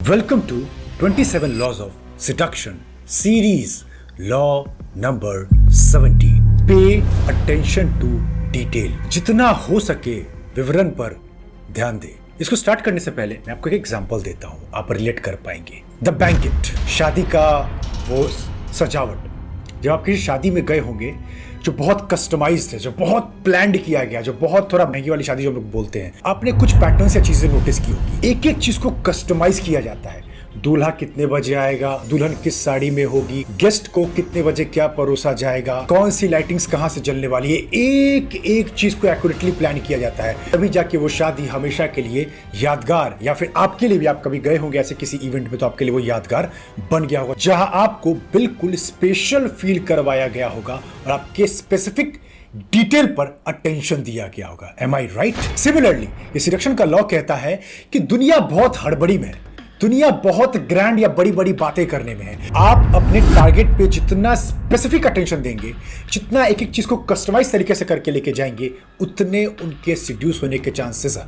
Welcome to 27 Laws of Seduction Series Law number 17. Pay attention to detail. जितना हो सके विवरण पर ध्यान दे। इसको स्टार्ट करने से पहले मैं आपको एक एग्जांपल देता हूं, आप रिलेट कर पाएंगे। द बैंकेट, शादी का वो सजावट। जब आप किसी शादी में गए होंगे जो बहुत कस्टमाइज्ड है, जो बहुत प्लान्ड किया गया, जो बहुत थोड़ा महंगी वाली शादी जो हम लोग बोलते हैं, आपने कुछ पैटर्न्स या चीजें नोटिस की होगी। एक एक चीज को कस्टमाइज किया जाता है। दूल्हा कितने बजे आएगा, दुल्हन किस साड़ी में होगी, गेस्ट को कितने बजे क्या परोसा जाएगा, कौन सी लाइटिंग्स कहां से जलने वाली है, एक एक चीज को एक्यूरेटली प्लान किया जाता है। तभी जाके वो शादी हमेशा के लिए यादगार, या फिर आपके लिए भी, आप कभी गए होंगे ऐसे किसी इवेंट में तो आपके लिए वो यादगार बन गया होगा, जहां आपको बिल्कुल स्पेशल फील करवाया गया होगा और आपके स्पेसिफिक डिटेल पर अटेंशन दिया गया होगा। एम आई राइट? सिमिलरली ये सिलेक्शन का लॉ कहता है कि दुनिया बहुत हड़बड़ी में है, दुनिया बहुत ग्रैंड या बड़ी बड़ी बातें करने में है। आप अपने टारगेट पे जितना स्पेसिफिक अटेंशन देंगे, जितना एक एक चीज को कस्टमाइज तरीके से करके लेके जाएंगे, उतने उनके सिड्यूस होने के चांसेस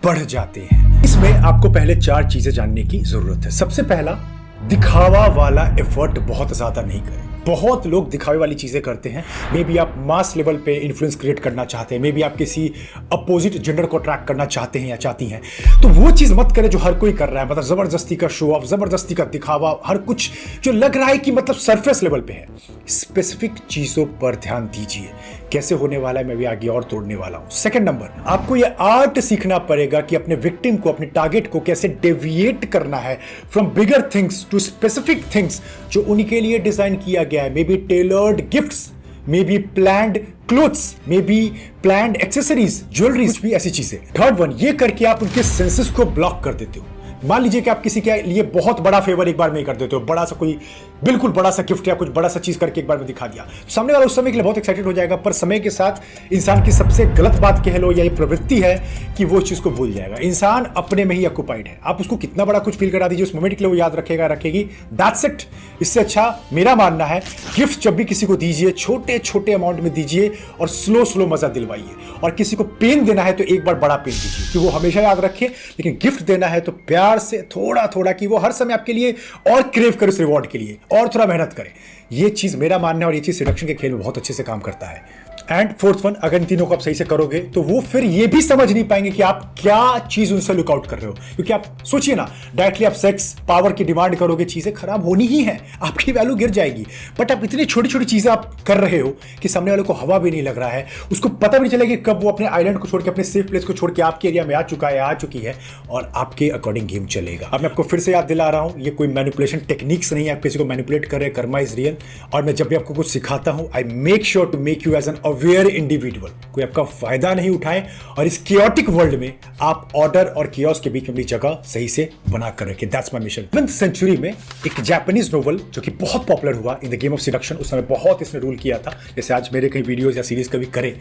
बढ़ जाते हैं। इसमें आपको पहले 4 चीजें जानने की जरूरत है। सबसे पहला, दिखावा वाला एफर्ट बहुत ज्यादा नहीं करें। बहुत लोग दिखावे वाली चीजें करते हैं। मे बी आप मास लेवल पे इन्फ्लुएंस क्रिएट करना चाहते हैं, मे बी आप किसी अपोजिट जेंडर को अट्रैक्ट करना चाहते हैं या चाहती हैं, तो वो चीज मत करें जो हर कोई कर रहा है। मतलब जबरदस्ती का शो ऑफ, जबरदस्ती का दिखावा, हर कुछ जो लग रहा है कि मतलब सरफेस लेवल पे है। स्पेसिफिक चीजों पर ध्यान दीजिए। कैसे होने वाला है मैं भी आगे और तोड़ने वाला हूं। सेकंड नंबर, आपको ये आर्ट सीखना पड़ेगा कि अपने विक्टिम को, अपने टारगेट को कैसे डेविएट करना है from bigger things to specific things जो उनके लिए डिजाइन किया गया है। Maybe tailored gifts, maybe planned clothes, maybe planned accessories, jewelleries, भी ऐसी चीजें। थर्ड वन, ये करके आप उनके सेंसेस को ब्लॉक कर देते हो। मान लीजिए कि आप किसी के लिए बहुत बड़ा फेवर एक बार में कर देते हो, बड़ा सा कोई बिल्कुल बड़ा सा गिफ्ट या कुछ बड़ा सा चीज करके एक बार में दिखा दिया, सामने वाला उस समय के लिए बहुत एक्साइटेड हो जाएगा, पर समय के साथ इंसान की सबसे गलत बात कह लो या ये प्रवृत्ति है कि वो चीज को भूल जाएगा। इंसान अपने में ही ऑक्युपाइड है। आप उसको कितना बड़ा कुछ फील करा दीजिए, उस मोमेंट के लिए वो याद रखेगा, रखेगी, दैट्स इट। इससे अच्छा मेरा मानना है, गिफ्ट जब भी किसी को दीजिए, छोटे छोटे अमाउंट में दीजिए और स्लो स्लो मजा दिलवाइए। और किसी को पेन देना है तो एक बार बड़ा पेन दीजिए कि वो हमेशा याद रखे, लेकिन गिफ्ट देना है तो प्यार से थोड़ा थोड़ा, कि वो हर समय आपके लिए और क्रेव करे उस रिवॉर्ड के लिए और थोड़ा मेहनत करे। ये चीज मेरा मानना है और ये चीज सिलेक्शन के खेल में बहुत अच्छे से काम करता है। एंड फोर्थ वन, अगर इन तीनों को आप सही से करोगे तो वो फिर ये भी समझ नहीं पाएंगे कि आप क्या चीज उनसे लुकआउट कर रहे हो। क्योंकि आप सोचिए ना, डायरेक्टली आप सेक्स, पावर की डिमांड करोगे, चीजें खराब होनी ही है, आपकी वैल्यू गिर जाएगी। बट आप इतनी छोटी छोटी चीजें आप कर रहे हो कि सामने वाले को हवा भी नहीं लग रहा है, उसको पता भी नहीं चलेगा कि कब वो अपने आइलैंड को छोड़ के, अपने सेफ प्लेस को छोड़ के आपके एरिया में आ चुका है, आ चुकी है, और आपके अकॉर्डिंग गेम चलेगा। अब मैं आपको फिर से याद दिला रहा हूं, ये कोई मैनिपुलेशन टेक्निक्स नहीं है, आप किसी को मैनिपुलेट कर रहे हैं, कर्मा इज रियल। और मैं जब भी आपको कुछ सिखाता हूं, I make sure to make you as an aware individual. कोई आपका फायदा नहीं उठाए और इस chaotic वर्ल्ड में आप ऑर्डर और chaos के बीच में अपनी जगह सही से बना कर रखें। That's my mission. 11th century में एक जापानीज नोवेल जो कि बहुत पॉपुलर हुआ, in the game of seduction, उस समय बहुत इसने रूल किया था। जैसे आज मेरे कई वीडियोस या सीरीज कभी करें,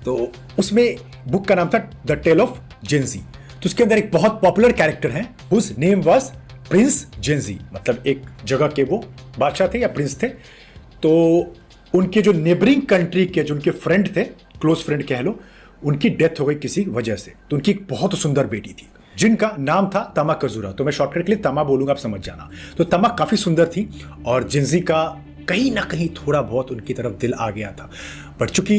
तो उसमें बुक का नाम था द टेल ऑफ जेंजी। तो उसके अंदर एक बहुत पॉपुलर कैरेक्टर है, whose name was Prince Genji. मतलब एक जगह के वो बादशाह थे या प्रिंस थे। तो उनके जो नेबरिंग कंट्री के जो उनके फ्रेंड थे, क्लोज फ्रेंड कह लो, उनकी डेथ हो गई किसी वजह से। तो उनकी एक बहुत सुंदर बेटी थी जिनका नाम था तमा कजूरा। तो मैं शॉर्टकट के लिए तमा बोलूंगा, आप समझ जाना। तो तमा काफी सुंदर थी और जिंजी का कहीं ना कहीं थोड़ा बहुत उनकी तरफ दिल आ गया था। बट चूंकि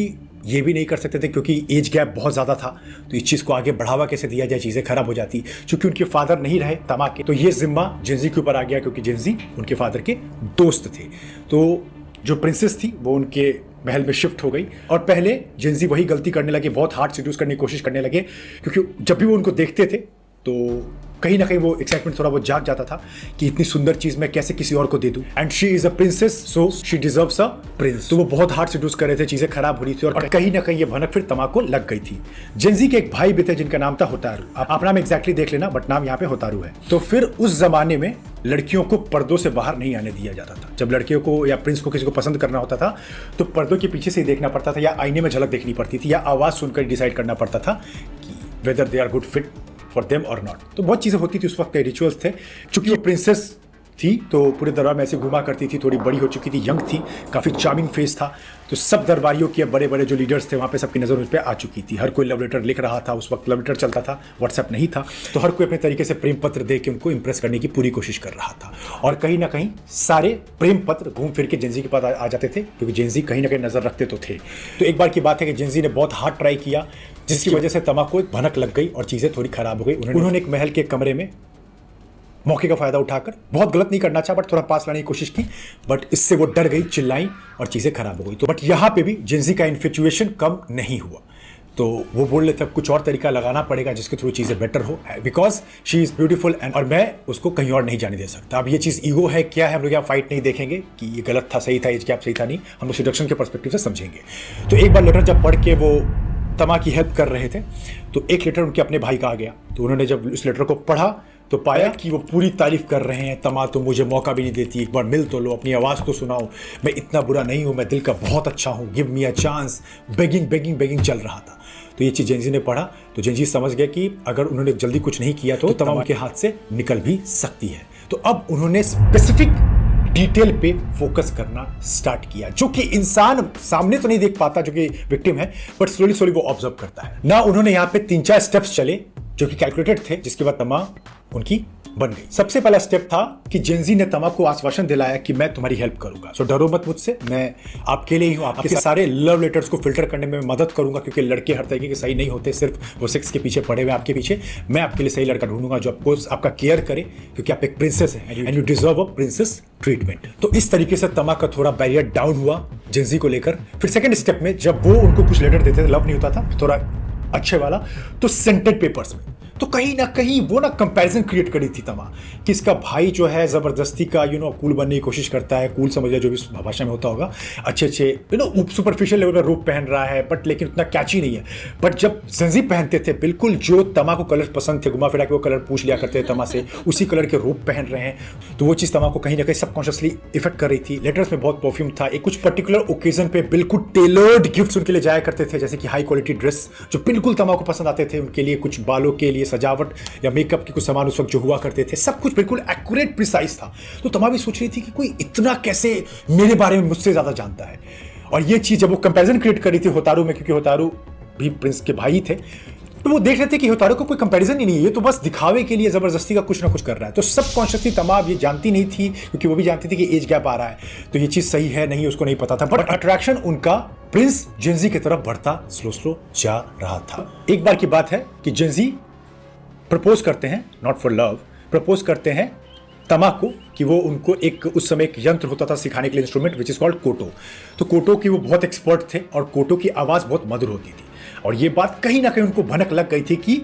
ये भी नहीं कर सकते थे क्योंकि एज गैप बहुत ज़्यादा था, तो इस चीज़ को आगे बढ़ावा कैसे दिया जाए, चीज़ें खराब हो जाती। चूंकि उनके फादर नहीं रहे तमा के, तो ये जिम्मा जिंजी के ऊपर आ गया, क्योंकि जिंजी उनके फादर के दोस्त थे। तो जो प्रिंसेस थी वो उनके महल में शिफ्ट हो गई और पहले जिंजी वही गलती करने लगे, बहुत हार्ड सीड्यूस करने की कोशिश करने लगे, क्योंकि जब भी वो उनको देखते थे तो कहीं ना कहीं वो एक्साइटमेंट थोड़ा बहुत जाग जाता था कि इतनी सुंदर चीज मैं कैसे किसी और को दे दूं, and she is a princess so she deserves a prince. तो वो बहुत हार्ड सीड्यूस कर रहे थे, चीजें खराब हो रही थी और कहीं ना कहीं ये भनक फिर तमा को लग गई थी। जिंजी के एक भाई भी थे जिनका नाम था होतारू। आप नाम एग्जैक्टली देख लेना, बट नाम यहाँ पे होतारू है। तो फिर उस जमाने में लड़कियों को पर्दों से बाहर नहीं आने दिया जाता था। जब लड़कियों को या प्रिंस को किसी को पसंद करना होता था तो पर्दों के पीछे से ही देखना पड़ता था, या आईने में झलक देखनी पड़ती थी, या आवाज सुनकर डिसाइड करना पड़ता था कि whether they are good fit for them और नॉट। तो बहुत चीजें होती थी उस वक्त के रिचुअल्स थे। चूंकि वो प्रिंसेस थी तो पूरे दरबार में ऐसे घुमा करती थी, थोड़ी बड़ी हो चुकी थी, यंग थी, काफ़ी चार्मिंग फेस था। तो सब दरबारियों के बड़े बड़े जो लीडर्स थे वहाँ पे सबकी नज़र उस पर आ चुकी थी। हर कोई लव लेटर लिख रहा था, उस वक्त लव लेटर चलता था, व्हाट्सएप नहीं था, तो हर कोई अपने तरीके से प्रेम पत्र दे के उनको इंप्रेस करने की पूरी कोशिश कर रहा था। और कहीं ना कहीं सारे प्रेम पत्र घूम फिर के जेंजी के पास आ जाते थे, क्योंकि जेंजी कहीं ना कहीं नज़र रखते तो थे। तो एक बार की बात है कि जेंजी ने बहुत हार्ड ट्राई किया, जिसकी वजह से तमा को एक भनक लग गई और चीज़ें थोड़ी खराब हो गई। उन्होंने एक महल के कमरे में मौके का फायदा उठाकर, बहुत गलत नहीं करना चाहा बट थोड़ा पास लाने की कोशिश की, बट इससे वो डर गई, चिल्लाई और चीज़ें खराब हो गई। तो बट यहाँ पे भी जेंजी का इन्फिचुएशन कम नहीं हुआ, तो वो बोल रहे थे अब कुछ और तरीका लगाना पड़ेगा जिसके थ्रू चीज़ें बेटर हो, because she is beautiful and और मैं उसको कहीं और नहीं जाने दे सकता। अब ये चीज़ ईगो है क्या है, हम लोग यहाँ फाइट नहीं देखेंगे कि ये गलत था, सही था, एज गैप सही था, नहीं, हम लोग सिडक्शन के पर्सपेक्टिव से समझेंगे। तो एक बार लेटर जब पढ़ के वो तमा की हेल्प कर रहे थे, तो एक लेटर उनके अपने भाई का आ गया। तो उन्होंने जब उस लेटर को पढ़ा तो पाया कि वो पूरी तारीफ कर रहे हैं, तमा तो मुझे मौका भी नहीं देती, एक बार मिल तो लो, अपनी आवाज़ तो सुनाओ, मैं इतना बुरा नहीं हूँ, मैं दिल का बहुत अच्छा हूँ, give me a chance, begging begging begging चल रहा था। तो ये चीज़ जेंजी ने पढ़ा तो जेंजी समझ गया कि अगर उन्होंने जल्दी कुछ नहीं किया तो तमा उनके हाथ से निकल भी सकती है। तो अब उन्होंने स्पेसिफिक डिटेल पे फोकस करना स्टार्ट किया, जो कि इंसान सामने तो नहीं देख पाता जो कि विक्टिम है, बट स्लोली स्लोली वो ऑब्जर्व करता है ना। उन्होंने यहाँ पे 3-4 स्टेप्स चले जो कि कैलकुलेटेड थे, जिसके बाद तमा उनकी बन गई। सबसे पहला स्टेप था कि जेंजी ने तमा को आश्वासन दिलाया कि मैं तुम्हारी हेल्प करूंगा, सो डरो मत मुझसे, मैं आपके लिए ही हूँ, आपके सारे लव लेटर्स को फिल्टर करने में मदद करूंगा, क्योंकि लड़के हर तरीके के सही नहीं होते, सिर्फ वो सेक्स के पीछे पड़े हुए आपके पीछे। मैं आपके लिए सही लड़का ढूंढूंगा जो आपको आपका केयर करे, क्योंकि आप एक प्रिंसेस हैं and you deserve a princess treatment. तो इस तरीके से तमा का थोड़ा बैरियर डाउन हुआ जेंजी को लेकर। फिर सेकेंड स्टेप में जब वो उनको कुछ लेटर देते थे, लव नहीं होता था, थोड़ा अच्छे वाला, तो सेंटेड पेपर्स में, तो कहीं ना कहीं वो ना कंपैरिजन क्रिएट करी थी तमा कि इसका भाई जो है ज़बरदस्ती का कूल बनने की कोशिश करता है, कूल समझ लिया जो भी भाषा में होता होगा, अच्छे सुपरफिशियल लेवल पर रूप पहन रहा है, बट लेकिन उतना कैची नहीं है। बट जब जेंजी पहनते थे, बिल्कुल जो तमा को कलर पसंद थे, घुमा फिरा के वो कलर पूछ लिया करते थे तमा से, उसी कलर के रूप पहन रहे हैं, तो वो चीज़ तमा को कहीं ना कहीं सबकॉन्शियसली इफेक्ट कर रही थी। लेटर्स में बहुत परफ्यूम था, एक कुछ पर्टिकुलर ओकेजन पे बिल्कुल टेलर्ड गिफ्ट्स उनके लिए जाया करते थे, जैसे कि हाई क्वालिटी ड्रेस जो बिल्कुल तमा को पसंद आते थे, उनके लिए कुछ बालों के लिए सजावट या मेकअप के कुछ सामान उस वक्त जो हुआ करते थे, सब कुछ बिल्कुल एक्यूरेट प्रिसाइज था। तो तमा भी सोच रही थी कि कोई इतना कैसे मेरे बारे में मुझसे ज्यादा जानता है। और ये चीज जब वो कंपैरिजन क्रिएट करी थी होतारू में, क्योंकि होतारू भी प्रिंस के भाई थे, तो वो देख रहे थे कि होतारू को कोई कंपैरिजन ही नहीं है, ये तो बस दिखावे के लिए जबरदस्ती का कुछ ना कुछ कर रहा है। तो सबकॉन्शियसली तमा ये जानती नहीं थी, क्योंकि वो भी जानती थी कि एज गैप आ रहा है, तो ये चीज सही है नहीं उसको नहीं पता था, बट अट्रैक्शन उनका प्रिंस जेंजी की तरफ बढ़ता स्लो स्लो जा रहा था। एक बार की बात है कि जेंजी प्रपोज करते हैं, नॉट फॉर लव, प्रपोज करते हैं तमा को कि वो उनको एक उस समय एक यंत्र होता था सिखाने के लिए, इंस्ट्रूमेंट विच इज कॉल्ड कोटो। तो कोटो की वो बहुत एक्सपर्ट थे और कोटो की आवाज़ बहुत मधुर होती थी। और ये बात कहीं ना कहीं उनको भनक लग गई थी कि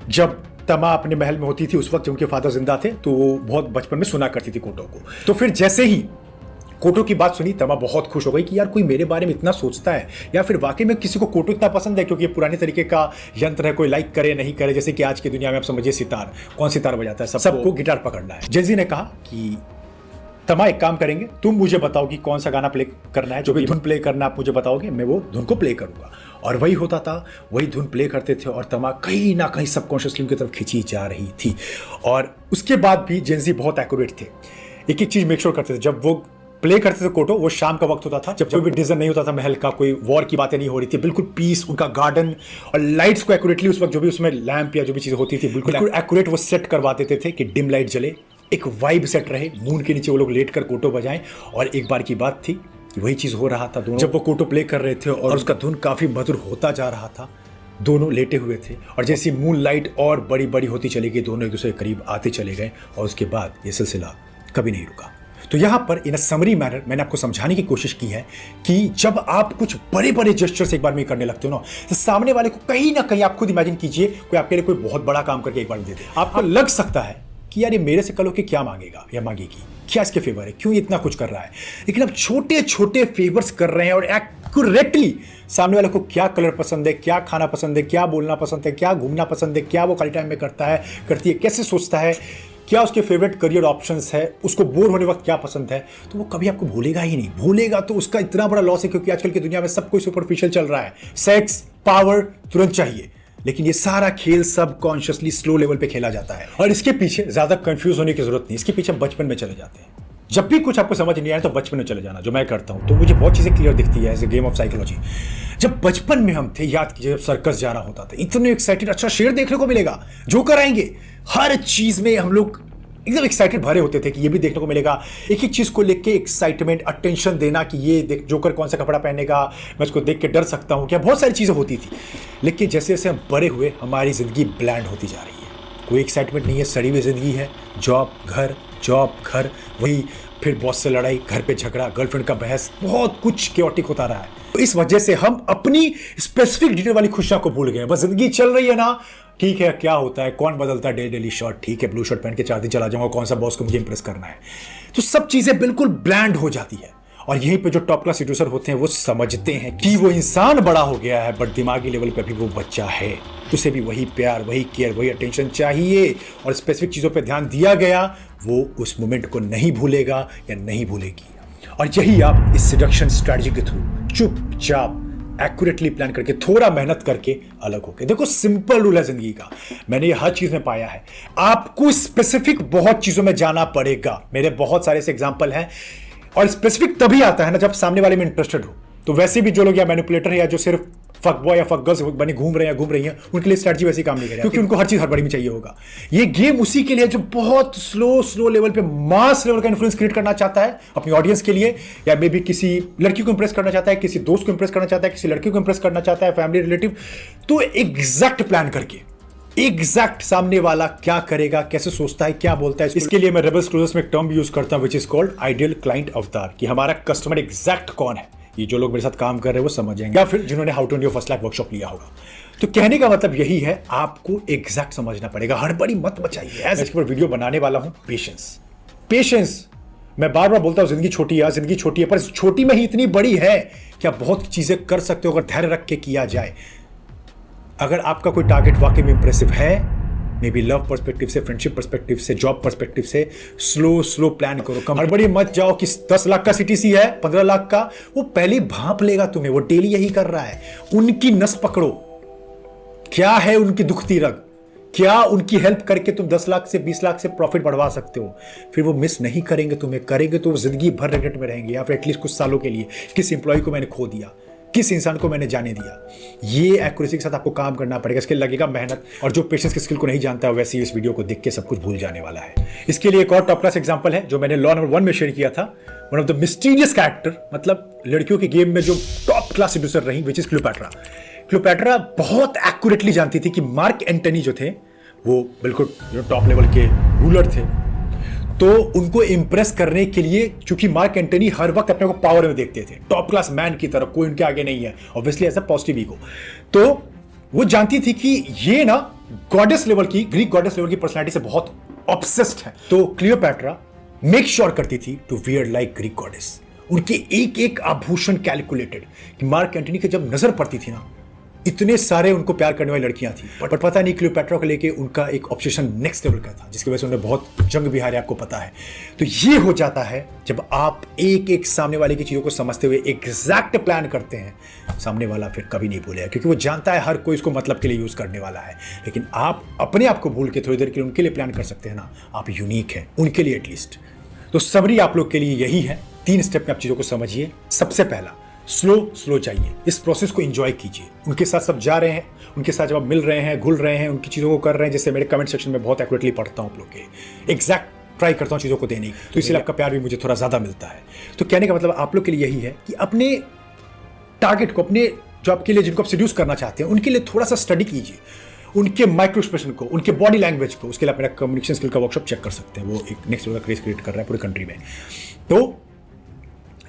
जब तमा अपने महल में होती थी उस वक्त जब उनके फादर जिंदा थे, तो वो बहुत बचपन में सुना करती थी कोटो को। तो फिर जैसे ही कोटो की बात सुनी, तमा बहुत खुश हो गई कि यार कोई मेरे बारे में इतना सोचता है, या फिर वाकई में किसी को कोटो इतना पसंद है, क्योंकि ये पुराने तरीके का यंत्र है, कोई लाइक करे नहीं करे, जैसे कि आज की दुनिया में आप समझिए सितार, कौन सितार बजाता है, सबको गिटार पकड़ना है। जेंजी ने कहा कि तमा एक काम करेंगे, तुम मुझे बताओ कि कौन सा गाना प्ले करना है, जो भी धुन प्ले करना आप मुझे बताओगे, मैं वो धुन को प्ले करूंगा। और वही होता था, वही धुन प्ले करते थे और तमा कहीं ना कहीं सबकॉन्शियसली उनकी तरफ खींची जा रही थी। और उसके बाद भी जेंजी बहुत एक्यूरेट थे, एक एक चीज मेक श्योर करते थे। जब वो प्ले करते थे कोटो, वो शाम का वक्त होता था, जब कोई भी डिजाइन नहीं होता था महल का, कोई वॉर की बातें नहीं हो रही थी, बिल्कुल पीस, उनका गार्डन और लाइट्स को एक्यूरेटली उस वक्त जो भी उसमें लैंप या जो भी चीज़ होती थी बिल्कुल एक्यूरेट वो सेट करवा देते थे कि डिम लाइट जले, एक वाइब सेट रहे, मून के नीचे वो लोग लेट कर कोटो बजाएं। और एक बार की बात थी, वही चीज़ हो रहा था दोनों, जब वो कोटो प्ले कर रहे थे और उसका धुन काफ़ी मधुर होता जा रहा था, दोनों लेटे हुए थे, और जैसी मून लाइट और बड़ी बड़ी होती चली गई, दोनों एक दूसरे के करीब आते चले गए, और उसके बाद ये सिलसिला कभी नहीं रुका। तो यहाँ पर इन अ समरी मैनर मैंने आपको समझाने की कोशिश की है कि जब आप कुछ बड़े बड़े जेस्चर्स एक बार में करने लगते हो ना, तो सामने वाले को कहीं ना कहीं आप खुद इमेजिन कीजिए कोई आपके लिए कोई बहुत बड़ा काम करके एक बार दे दे, आपको लग सकता है कि यार ये मेरे से कल होके क्या मांगेगा या मांगेगी, क्या इसके फेवर है, क्यों इतना कुछ कर रहा है। लेकिन अब छोटे छोटे फेवर्स कर रहे हैं और एक्यूरेटली सामने वाले को क्या कलर पसंद है, क्या खाना पसंद है, क्या बोलना पसंद है, क्या घूमना पसंद है, क्या वो खाली टाइम में करता है करती है, कैसे सोचता है, क्या उसके फेवरेट करियर ऑप्शंस है, उसको बोर होने वक्त क्या पसंद है, तो वो कभी आपको भूलेगा ही नहीं। भूलेगा तो उसका इतना बड़ा लॉस है, क्योंकि आजकल की दुनिया में सब कुछ सुपरफिशियल चल रहा है, सेक्स, पावर तुरंत चाहिए। लेकिन ये सारा खेल सब कॉन्शियसली स्लो लेवल पे खेला जाता है और इसके पीछे ज्यादा कंफ्यूज होने की जरूरत नहीं, इसके पीछे हम बचपन में चले जाते हैं। जब भी कुछ आपको समझ नहीं आया तो बचपन में चले जाना, जो मैं करता हूं, तो मुझे बहुत चीजें क्लियर दिखती है as a game of psychology. जब बचपन में हम थे, याद कीजिए, जब सर्कस जाना होता था, इतने एक्साइटेड, अच्छा शेर देखने को मिलेगा, जोकर आएंगे, हर चीज में हम लोग एकदम एक्साइटेड भरे होते थे कि ये भी देखने को मिलेगा। एक एक चीज को लेके एक्साइटमेंट, अटेंशन देना कि ये देख जोकर कौन सा कपड़ा पहनेगा, मैं उसको देख के डर सकता हूँ क्या, बहुत सारी चीजें होती थी। लेकिन जैसे जैसे हम बड़े हुए हमारी जिंदगी ब्लैंड होती जा रही है, कोई एक्साइटमेंट नहीं है, सड़ी हुई जिंदगी है, जॉब घर, वही फिर बॉस से लड़ाई, घर पे झगड़ा, गर्लफ्रेंड का बहस, बहुत कुछ क्योटिक होता रहा है। तो इस वजह से हम अपनी स्पेसिफिक डिटेल वाली खुशियां को भूल गए। बस जिंदगी चल रही है ना, ठीक है, क्या होता है, कौन बदलता है डेली शर्ट, ठीक है, ब्लू शर्ट पहन के 4 दिन चला जाऊंगा, कौन सा बॉस को मुझे इंप्रेस करना है। तो सब चीजें बिल्कुल ब्लैंड हो जाती है और यहीं पे जो टॉप क्लास सीड्यूसर होते हैं वो समझते हैं कि वो इंसान बड़ा हो गया है बट दिमागी लेवल पे भी वो बच्चा है, उसे भी वही प्यार, वही केयर, वही अटेंशन चाहिए और स्पेसिफिक चीजों पे ध्यान दिया गया, वो उस मोमेंट को नहीं भूलेगा या नहीं भूलेगी। और यही आप इस सिडक्शन स्ट्रेटजी के थ्रू चुपचाप एक्यूरेटली प्लान करके, थोड़ा मेहनत करके अलग होके, देखो सिंपल रूल है जिंदगी का, मैंने ये हर चीज में पाया है। आपको स्पेसिफिक बहुत चीजों में जाना पड़ेगा, मेरे बहुत सारे ऐसे एग्जांपल हैं। और स्पेसिफिक तभी आता है ना जब सामने वाले में इंटरेस्टेड हो। तो वैसे भी जो लोग या मैनिपुलेटर है या जो सिर्फ फक बॉय या फक गर्ल्स बने घूम रहे हैं, उनके लिए स्ट्रेटजी वैसे काम नहीं करेगा, क्योंकि उनको हर चीज हड़बड़ी में चाहिए होगा। ये गेम उसी के लिए जो बहुत स्लो लेवल पे मास लेवल का इन्फ्लुएंस क्रिएट करना चाहता है अपनी ऑडियंस के लिए, या मे बी किसी लड़की को इंप्रेस करना चाहता है, किसी दोस्त को इंप्रेस करना चाहता है, किसी लड़की को इंप्रेस करना चाहता है, फैमिली रिलेटिव। तो एग्जैक्ट प्लान करके, एग्जैक्ट सामने वाला क्या करेगा, कैसे सोचता है, क्या बोलता है, इसके लिए मैं रेबल्स क्लोजर्स में एक टर्म यूज करता हूं which is called ideal client अवतार, कि हमारा कस्टमर एग्जैक्ट कौन है। ये जो लोग मेरे साथ काम कर रहे हैं वो समझेंगे, या फिर जिन्होंने how to earn your first lakh workshop लिया होगा। तो कहने का मतलब यही है, आपको एग्जैक्ट समझना पड़ेगा, हड़बड़ी मत बचाइए। एज इसके ऊपर वीडियो बनाने वाला हूं, पेशेंस। मैं बार बार बोलता हूं जिंदगी छोटी है, जिंदगी छोटी है, पर छोटी में ही इतनी बड़ी है कि आप बहुत चीजें कर सकते हो अगर धैर्य रख के किया जाए। अगर आपका कोई टारगेट वाकई में इंप्रेसिव है, मे बी लव पर्सपेक्टिव से, फ्रेंडशिप पर्सपेक्टिव से, जॉब पर्सपेक्टिव से, स्लो प्लान करो। हड़बड़ी मत जाओ कि 10 लाख का सीटीसी है, 15 लाख का, वो पहले भांप लेगा तुम्हें, वो डेली यही कर रहा है। उनकी नस पकड़ो, क्या है उनकी दुखती रग, क्या उनकी हेल्प करके तुम 10 लाख से 20 लाख से प्रॉफिट बढ़वा सकते हो। फिर वो मिस नहीं करेंगे तुम्हें, करेंगे तो वो जिंदगी भर रिग्रेट में रहेंगे, या फिर एटलीस्ट कुछ सालों के लिए, किस इंप्लॉय को मैंने खो दिया, किस इंसान को मैंने जाने दिया। ये एक्यूरेसी के साथ आपको काम करना पड़ेगा, इसके लगेगा मेहनत। और जो पेशेंस की स्किल को नहीं जानता है, वैसे ही इस वीडियो को देख के सब कुछ भूल जाने वाला है। इसके लिए एक और टॉप क्लास एग्जांपल है जो मैंने लॉ नंबर 1 में शेयर किया था। One of the mysterious character, मतलब लड़कियों के गेम में जो टॉप क्लास सीड्यूसर रही, विच इज क्लियोपैट्रा बहुत एक्यूरेटली जानती थी कि मार्क एंटनी जो थे वो बिल्कुल टॉप लेवल के रूलर थे। तो उनको इंप्रेस करने के लिए, क्योंकि मार्क एंटनी हर वक्त अपने को पावर में देखते थे, टॉप क्लास मैन की तरह, कोई उनके आगे नहीं है, ऑब्वियसली ऐसा पॉजिटिव ईगो। तो वो जानती थी कि ये ना गॉडेस लेवल की, ग्रीक गॉडेस लेवल की पर्सनालिटी से बहुत ऑब्सेस्ड है। तो क्लियोपैट्रा मेक श्योर करती थी to wear like Greek goddess. उनके एक एक आभूषण कैलकुलेटेड, कि मार्क एंटनी की जब नजर पड़ती थी ना, इतने सारे उनको प्यार करने वाली लड़कियां थी, पर पता नहीं क्लियोपैट्रा को लेके उनका एक ऑब्सेशन नेक्स्ट लेवल का था, जिसकी वजह से उन्हें बहुत जंग भी हारे, आपको पता है। तो ये हो जाता है जब आप एक एक सामने वाले की चीजों को समझते हुए एग्जैक्ट प्लान करते हैं, सामने वाला फिर कभी नहीं भूलेगा, क्योंकि वो जानता है हर कोई इसको मतलब के लिए यूज करने वाला है। लेकिन आप अपने आप को भूल के थोड़ी देर के लिए उनके लिए प्लान कर सकते हैं ना, आप यूनिक हैं उनके लिए एटलीस्ट। तो समरी आप लोग के लिए यही है, 3 स्टेप में आप चीजों को समझिए। सबसे पहला, स्लो जाइए, इस प्रोसेस को एंजॉय कीजिए। उनके साथ सब जा रहे हैं, उनके साथ जब आप मिल रहे हैं, घुल रहे हैं, उनकी चीज़ों को कर रहे हैं, जैसे मेरे कमेंट सेक्शन में बहुत एक्यूरेटली पढ़ता हूँ आप लोग के, एग्जैक्ट ट्राई करता हूँ चीज़ों को देने की, तो इसलिए आपका प्यार भी मुझे थोड़ा ज़्यादा मिलता है। तो कहने का मतलब आप लोग के लिए यही है कि अपने टारगेट को, अपने जो आपके लिए जिनको आप सीड्यूस करना चाहते हैं, उनके लिए थोड़ा सा स्टडी कीजिए, उनके माइक्रो एक्सप्रेशन को, उनके बॉडी लैंग्वेज को। उसके लिए आप मेरा कम्युनिकेशन स्किल का वर्कशॉप चेक कर सकते हैं, वो एक नेक्स्ट लेवल का क्रेज क्रिएट कर रहा है पूरी कंट्री में। तो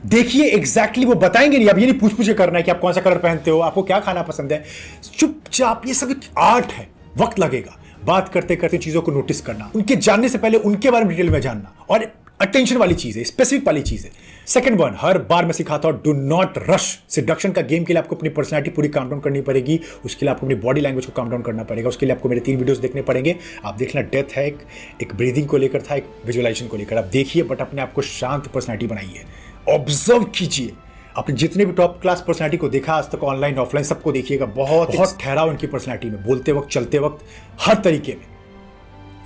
देखिए एग्जैक्टली वो बताएंगे नहीं, अब ये नहीं पूछ के करना है कि आप कौन सा कलर पहनते हो, आपको क्या खाना पसंद है, चुपचाप, ये सब एक आर्ट है, वक्त लगेगा। बात करते करते चीजों को नोटिस करना, उनके जानने से पहले उनके बारे में डिटेल में जानना, और अटेंशन वाली चीज है, स्पेसिफिक वाली चीज है। सेकंड वन, हर बार मैं सिखाता हूं, डू नॉट रश। सिडक्शन का गेम के लिए आपको अपनी पर्सनालिटी पूरी काम डाउन करनी पड़ेगी, उसके लिए आपको अपनी बॉडी लैंग्वेज को काम डाउन करना पड़ेगा। उसके लिए आपको मेरे 3 वीडियोस देखने पड़ेंगे। आप देखना, डेथ है, एक ब्रीदिंग को लेकर था, एक विजुअलाइजेशन को लेकर। आप देखिए, बट अपने आप को शांत पर्सनालिटी बनाइए, ऑब्जर्व कीजिए, आपने जितने भी टॉप क्लास पर्सनालिटी को देखा आज तक, ऑनलाइन ऑफलाइन सबको देखिएगा, बहुत ठहराव उनकी पर्सनालिटी में, बोलते वक्त, चलते वक्त, हर तरीके में।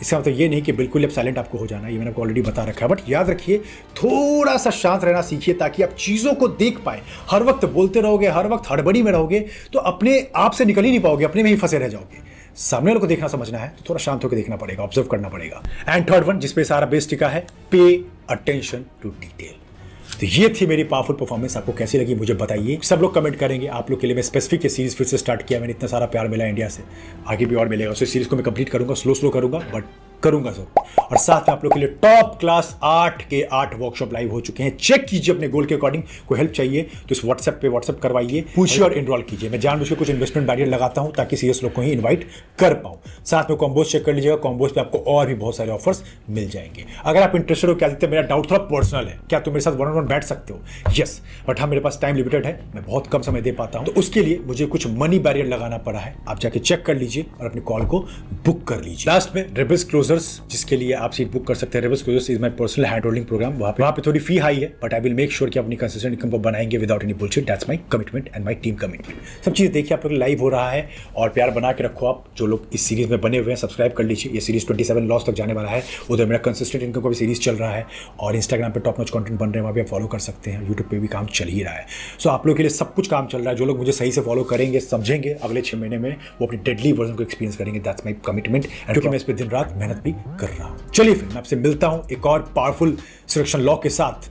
इसका मतलब ये नहीं कि बिल्कुल अब साइलेंट आपको हो जाना, ये मैंने आपको ऑलरेडी बता रखा है, बट याद रखिए थोड़ा सा शांत रहना सीखिए ताकि आप चीज़ों को देख पाए। हर वक्त बोलते रहोगे, हर वक्त हड़बड़ी में रहोगे तो अपने आप से निकल ही नहीं पाओगे, अपने में ही फंसे रह जाओगे। सामने वाले को देखना समझना है तो थोड़ा शांत होकर देखना पड़ेगा, ऑब्जर्व करना पड़ेगा। एंड थर्ड वन जिसपे सारा बेस टिका है, पे अटेंशन टू डिटेल। तो ये थी मेरी पावरफुल परफॉर्मेंस, आपको कैसी लगी मुझे बताइए। सब लोग कमेंट करेंगे, आप लोग के लिए मैं स्पेसिफिक ये सीरीज फिर से स्टार्ट किया, मैंने इतना सारा प्यार मिला इंडिया से, आगे भी और मिलेगा। उस सीरीज को मैं कंप्लीट करूंगा, स्लो करूंगा बट करूंगा जरूर। और साथ में आप लोग के लिए टॉप क्लास 8 के 8 वर्कशॉप लाइव हो चुके हैं, चेक कीजिए अपने गोल के अकॉर्डिंग। कोई हेल्प चाहिए तो इस व्हाट्सएप करवाइए, पूछिए और एनरोल कीजिए। मैं जानबूझ के कुछ इन्वेस्टमेंट बैरियर लगाता हूं ताकि सीरियस लोग को ही इन्वाइट कर पाऊं। साथ में कॉम्बोज चेक कर लीजिएगा, कॉम्बोज पे आपको और भी बहुत सारे ऑफर्स मिल जाएंगे। अगर आप इंटरेस्टेड हो, क्या देखते हैं, मेरा डाउट थोड़ा पर्सनल है, क्या तुम मेरे साथ 1-on-1 बैठ सकते हो? यस, बट हाँ मेरे पास टाइम लिमिटेड है, मैं बहुत कम समय दे पाता हूं, तो उसके लिए मुझे कुछ मनी बैरियर लगाना पड़ा है। आप जाके चेक कर लीजिए और अपनी कॉल को बुक कर लीजिए। लास्ट में रेबल्स क्लोजर्स, जिसके लिए आप सीट बुक कर सकते हैं। Rebels closers is my personal hand holding program. वहां पे थोड़ी फी हाई है but I will make sure कि अपनी कंसिस्टेंट इनकम को बनाएंगे without any bullshit. That's my commitment and my team commitment. सब चीज़ देखिए, आप लोग लाइव हो रहा है और प्यार बना के रखो। आप जो लोग इस सीरीज में बने हुए हैं सब्सक्राइब कर लीजिए। ये सीरीज 27 लॉस तक जाने वाला है। उधर मेरा कंसिस्टेंट इनकम का भी सीरीज चल रहा है और इंस्टाग्राम पे टॉप नॉच कंटेंट बन रहे हैं, वहाँ भी आप फॉलो कर सकते हैं। यूट्यूब पे भी काम चल ही रहा है। सो आप लोग के लिए सब कुछ काम चल रहा है। जो लोग मुझे सही से फॉलो करेंगे, समझेंगे, अगले 6 महीने में वो अपनी डेडली वर्जन को एक्सपीरियंस करेंगे। दैट्स माय कमिटमेंट, क्योंकि मैं इस पर दिन रात मेहनत भी कर रहा हूँ। चलिए फिर मैं आपसे मिलता हूँ एक और पावरफुल सिलेक्शन लॉ के साथ